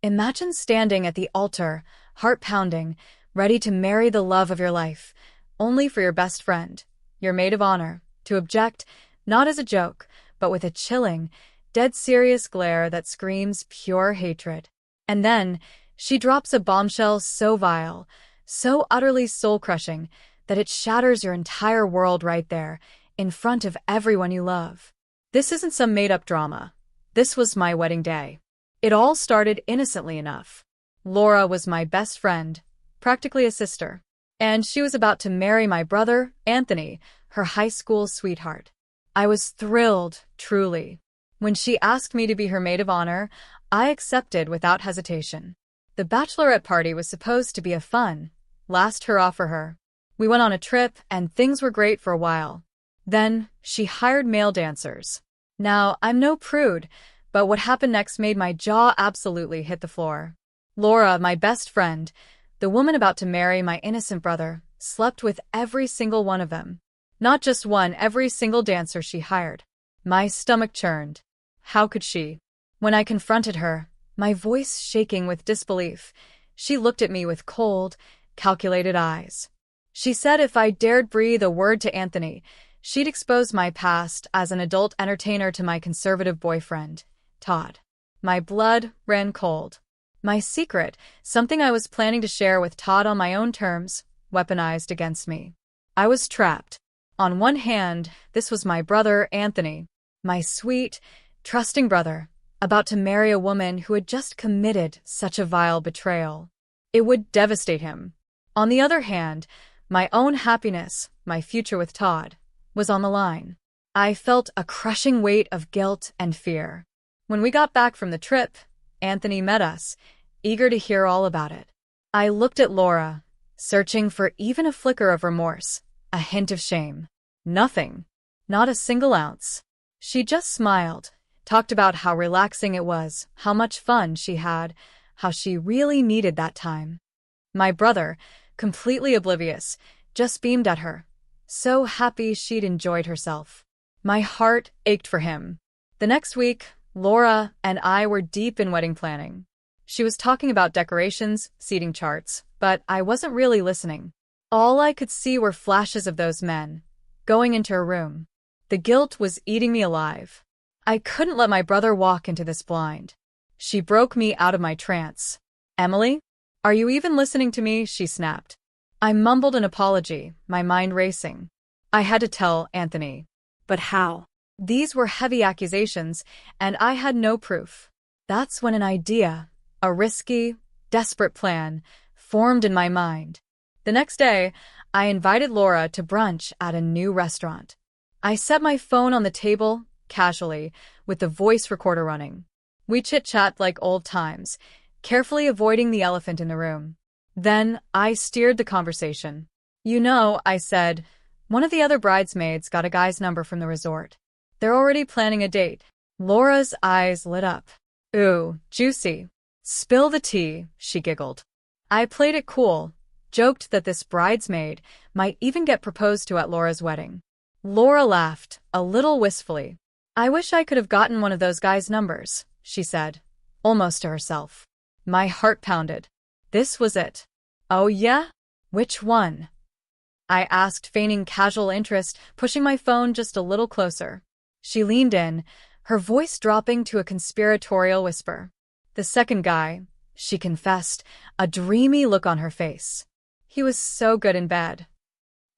Imagine standing at the altar, heart pounding, ready to marry the love of your life, only for your best friend, your maid of honor, to object, not as a joke, but with a chilling, dead serious glare that screams pure hatred. And then, she drops a bombshell so vile, so utterly soul-crushing, that it shatters your entire world right there, in front of everyone you love. This isn't some made-up drama. This was my wedding day. It all started innocently enough. Laura was my best friend, practically a sister, and she was about to marry my brother, Anthony, her high school sweetheart. I was thrilled, truly. When she asked me to be her maid of honor, I accepted without hesitation. The bachelorette party was supposed to be a fun, last hurrah for her. We went on a trip, and things were great for a while. Then, she hired male dancers. Now, I'm no prude, but what happened next made my jaw absolutely hit the floor. Laura, my best friend, the woman about to marry my innocent brother, slept with every single one of them. Not just one, every single dancer she hired. My stomach churned. How could she? When I confronted her, my voice shaking with disbelief, she looked at me with cold, calculated eyes. She said if I dared breathe a word to Anthony, she'd expose my past as an adult entertainer to my conservative boyfriend, Todd. My blood ran cold. My secret, something I was planning to share with Todd on my own terms, weaponized against me. I was trapped. On one hand, this was my brother, Anthony, my sweet, trusting brother, about to marry a woman who had just committed such a vile betrayal. It would devastate him. On the other hand, my own happiness, my future with Todd, was on the line. I felt a crushing weight of guilt and fear. When we got back from the trip, Anthony met us, eager to hear all about it. I looked at Laura, searching for even a flicker of remorse, a hint of shame. Nothing. Not a single ounce. She just smiled, talked about how relaxing it was, how much fun she had, how she really needed that time. My brother, completely oblivious, just beamed at her, so happy she'd enjoyed herself. My heart ached for him. The next week, Laura and I were deep in wedding planning. She was talking about decorations, seating charts, but I wasn't really listening. All I could see were flashes of those men, going into her room. The guilt was eating me alive. I couldn't let my brother walk into this blind. She broke me out of my trance. "Emily? Are you even listening to me?" she snapped. I mumbled an apology, my mind racing. I had to tell Anthony. But how? These were heavy accusations, and I had no proof. That's when an idea, a risky, desperate plan, formed in my mind. The next day, I invited Laura to brunch at a new restaurant. I set my phone on the table, casually, with the voice recorder running. We chit-chat like old times, carefully avoiding the elephant in the room. Then, I steered the conversation. "You know," I said, "one of the other bridesmaids got a guy's number from the resort. They're already planning a date." Laura's eyes lit up. "Ooh, juicy. Spill the tea," she giggled. I played it cool, joked that this bridesmaid might even get proposed to at Laura's wedding. Laura laughed, a little wistfully. "I wish I could have gotten one of those guys' numbers," she said, almost to herself. My heart pounded. This was it. "Oh yeah? Which one?" I asked, feigning casual interest, pushing my phone just a little closer. She leaned in, her voice dropping to a conspiratorial whisper. "The second guy," she confessed, a dreamy look on her face. "He was so good in bed."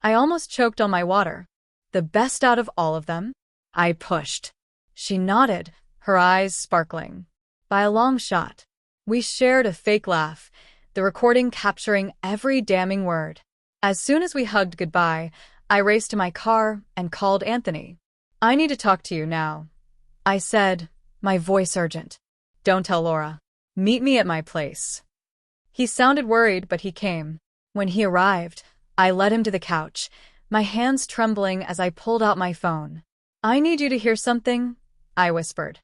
I almost choked on my water. "The best out of all of them?" I pushed. She nodded, her eyes sparkling. "By a long shot." We shared a fake laugh, the recording capturing every damning word. As soon as we hugged goodbye, I raced to my car and called Anthony. "I need to talk to you now," I said, my voice urgent. "Don't tell Laura. Meet me at my place." He sounded worried, but he came. When he arrived, I led him to the couch, my hands trembling as I pulled out my phone. "I need you to hear something," I whispered.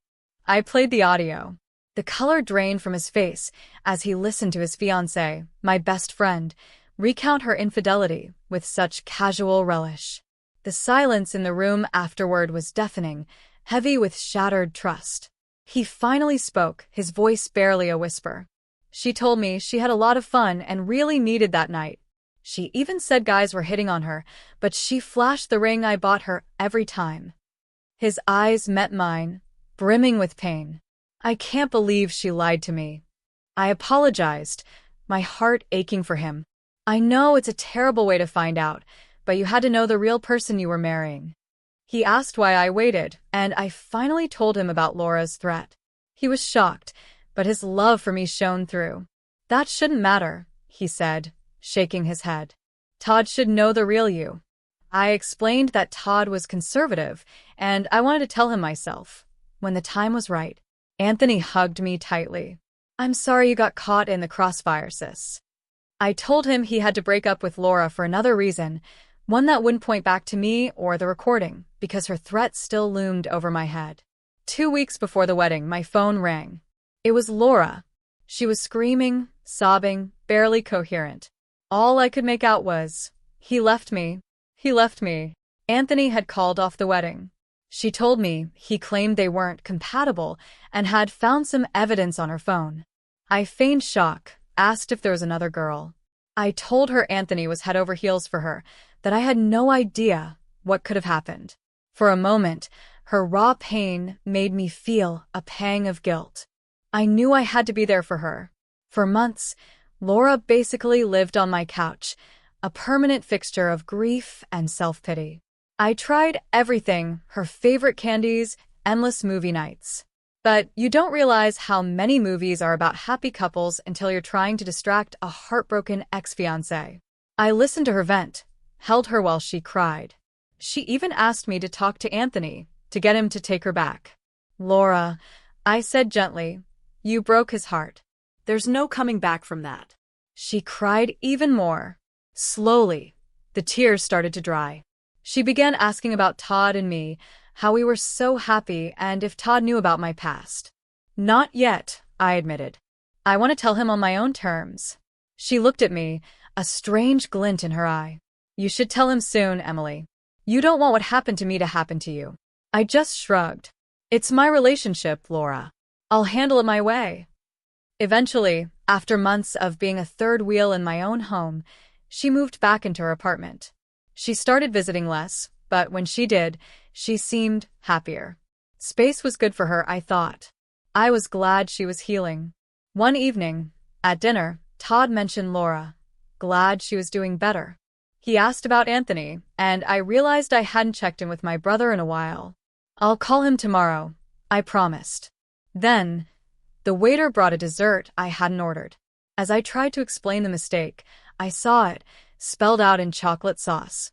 I played the audio. The color drained from his face as he listened to his fiancée, my best friend, recount her infidelity with such casual relish. The silence in the room afterward was deafening, heavy with shattered trust. He finally spoke, his voice barely a whisper. She told me she had a lot of fun and really needed that night. She even said guys were hitting on her, but she flashed the ring I bought her every time. His eyes met mine, brimming with pain. I can't believe she lied to me. I apologized, my heart aching for him. I know it's a terrible way to find out, but you had to know the real person you were marrying. He asked why I waited, and I finally told him about Laura's threat. He was shocked, but his love for me shone through. That shouldn't matter, he said, shaking his head. Todd should know the real you. I explained that Todd was conservative, and I wanted to tell him myself. When the time was right, Anthony hugged me tightly. I'm sorry you got caught in the crossfire, sis. I told him he had to break up with Laura for another reason, one that wouldn't point back to me or the recording, because her threat still loomed over my head. 2 weeks before the wedding, my phone rang. It was Laura. She was screaming, sobbing, barely coherent. All I could make out was, he left me. He left me. Anthony had called off the wedding. She told me he claimed they weren't compatible and had found some evidence on her phone. I feigned shock, asked if there was another girl. I told her Anthony was head over heels for her, that I had no idea what could have happened. For a moment, her raw pain made me feel a pang of guilt. I knew I had to be there for her. For months, Laura basically lived on my couch, a permanent fixture of grief and self-pity. I tried everything, her favorite candies, endless movie nights. But you don't realize how many movies are about happy couples until you're trying to distract a heartbroken ex-fiancé. I listened to her vent, held her while she cried. She even asked me to talk to Anthony, to get him to take her back. Laura, I said gently, you broke his heart. There's no coming back from that. She cried even more. Slowly, the tears started to dry. She began asking about Todd and me, how we were so happy, and if Todd knew about my past. Not yet, I admitted. I want to tell him on my own terms. She looked at me, a strange glint in her eye. You should tell him soon, Emily. You don't want what happened to me to happen to you. I just shrugged. It's my relationship, Laura. I'll handle it my way. Eventually, after months of being a third wheel in my own home, she moved back into her apartment. She started visiting less, but when she did, she seemed happier. Space was good for her, I thought. I was glad she was healing. One evening, at dinner, Todd mentioned Laura. Glad she was doing better. He asked about Anthony, and I realized I hadn't checked in with my brother in a while. I'll call him tomorrow, I promised. Then, the waiter brought a dessert I hadn't ordered. As I tried to explain the mistake, I saw it, spelled out in chocolate sauce.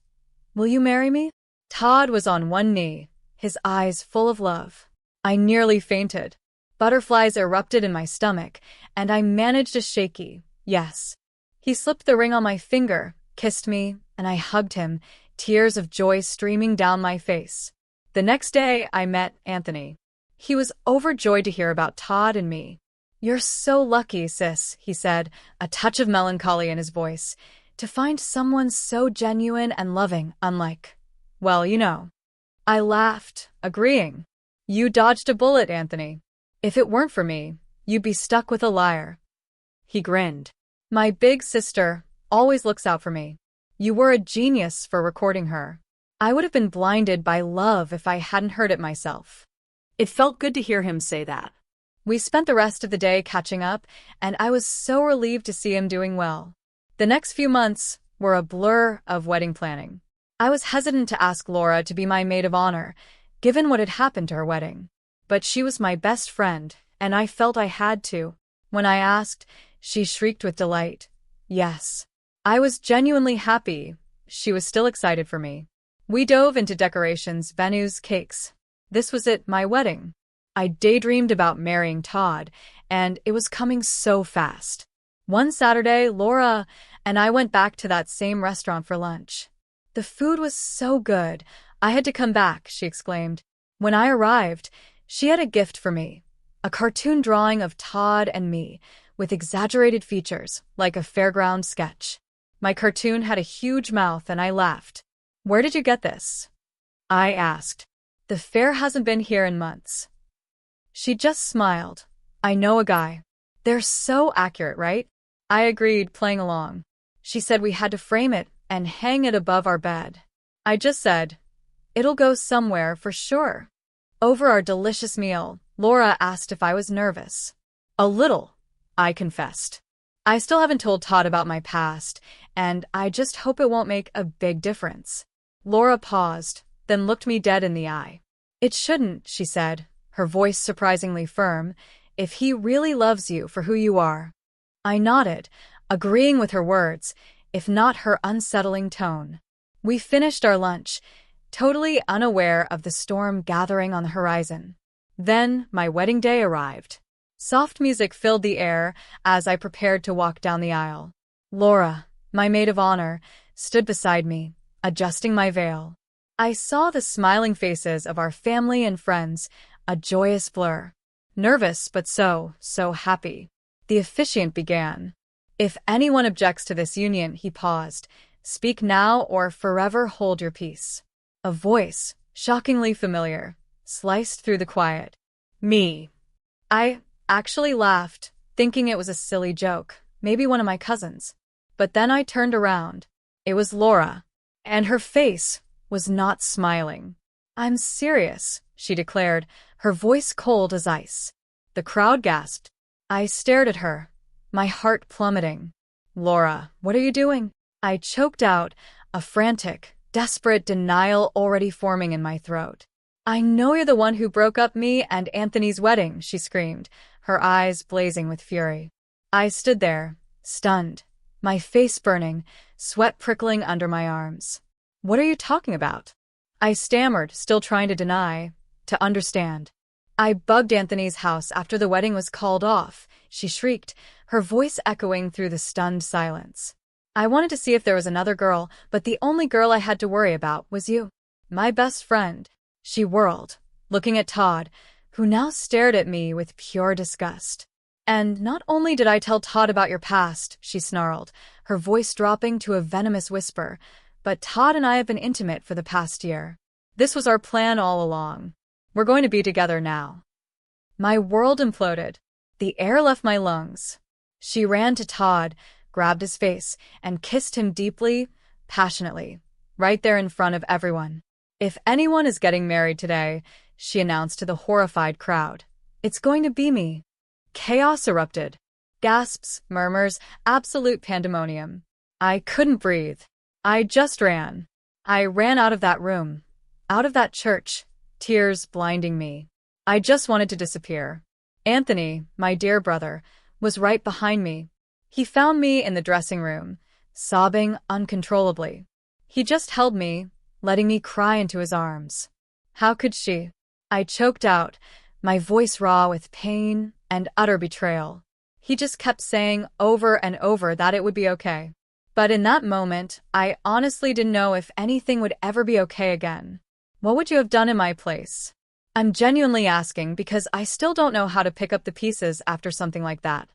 Will you marry me? Todd was on one knee, his eyes full of love. I nearly fainted. Butterflies erupted in my stomach, and I managed a shaky yes. He slipped the ring on my finger, kissed me, and I hugged him, tears of joy streaming down my face. The next day, I met Anthony. He was overjoyed to hear about Todd and me. You're so lucky, sis, he said, a touch of melancholy in his voice, to find someone so genuine and loving, unlike, well, you know. I laughed, agreeing. You dodged a bullet, Anthony. If it weren't for me, you'd be stuck with a liar. He grinned. My big sister always looks out for me. You were a genius for recording her. I would have been blinded by love if I hadn't heard it myself. It felt good to hear him say that. We spent the rest of the day catching up, and I was so relieved to see him doing well. The next few months were a blur of wedding planning. I was hesitant to ask Laura to be my maid of honor, given what had happened to her wedding. But she was my best friend, and I felt I had to. When I asked, she shrieked with delight. Yes. I was genuinely happy. She was still excited for me. We dove into decorations, venues, cakes. This was it, my wedding. I daydreamed about marrying Todd, and it was coming so fast. One Saturday, Laura and I went back to that same restaurant for lunch. The food was so good, I had to come back, she exclaimed. When I arrived, she had a gift for me, a cartoon drawing of Todd and me, with exaggerated features, like a fairground sketch. My cartoon had a huge mouth, and I laughed. Where did you get this? I asked. The fair hasn't been here in months. She just smiled. I know a guy. They're so accurate, right? I agreed, playing along. She said we had to frame it and hang it above our bed. I just said, it'll go somewhere for sure. Over our delicious meal, Laura asked if I was nervous. A little, I confessed. I still haven't told Todd about my past, and I just hope it won't make a big difference. Laura paused, then looked me dead in the eye. It shouldn't, she said, her voice surprisingly firm, if he really loves you for who you are. I nodded, agreeing with her words, if not her unsettling tone. We finished our lunch, totally unaware of the storm gathering on the horizon. Then my wedding day arrived. Soft music filled the air as I prepared to walk down the aisle. Laura, my maid of honor, stood beside me, adjusting my veil. I saw the smiling faces of our family and friends, a joyous blur. Nervous, but so happy. The officiant began. If anyone objects to this union, he paused, speak now or forever hold your peace. A voice, shockingly familiar, sliced through the quiet. Me. I actually laughed, thinking it was a silly joke, maybe one of my cousins. But then I turned around. It was Laura, and her face was not smiling. I'm serious, she declared, her voice cold as ice. The crowd gasped. I stared at her, my heart plummeting. Laura, what are you doing? I choked out, a frantic, desperate denial already forming in my throat. I know you're the one who broke up me and Anthony's wedding, she screamed, her eyes blazing with fury. I stood there, stunned, my face burning, sweat prickling under my arms. What are you talking about? I stammered, still trying to deny, to understand. I bugged Anthony's house after the wedding was called off, she shrieked, her voice echoing through the stunned silence. I wanted to see if there was another girl, but the only girl I had to worry about was you. My best friend. She whirled, looking at Todd, who now stared at me with pure disgust. And not only did I tell Todd about your past, she snarled, her voice dropping to a venomous whisper, but Todd and I have been intimate for the past year. This was our plan all along. We're going to be together now. My world imploded. The air left my lungs. She ran to Todd, grabbed his face, and kissed him deeply, passionately, right there in front of everyone. If anyone is getting married today, she announced to the horrified crowd, it's going to be me. Chaos erupted. Gasps, murmurs, absolute pandemonium. I couldn't breathe. I just ran. I ran out of that room, out of that church, tears blinding me. I just wanted to disappear. Anthony, my dear brother, was right behind me. He found me in the dressing room, sobbing uncontrollably. He just held me, letting me cry into his arms. How could she? I choked out, my voice raw with pain and utter betrayal. He just kept saying over and over that it would be okay. But in that moment, I honestly didn't know if anything would ever be okay again. What would you have done in my place? I'm genuinely asking because I still don't know how to pick up the pieces after something like that.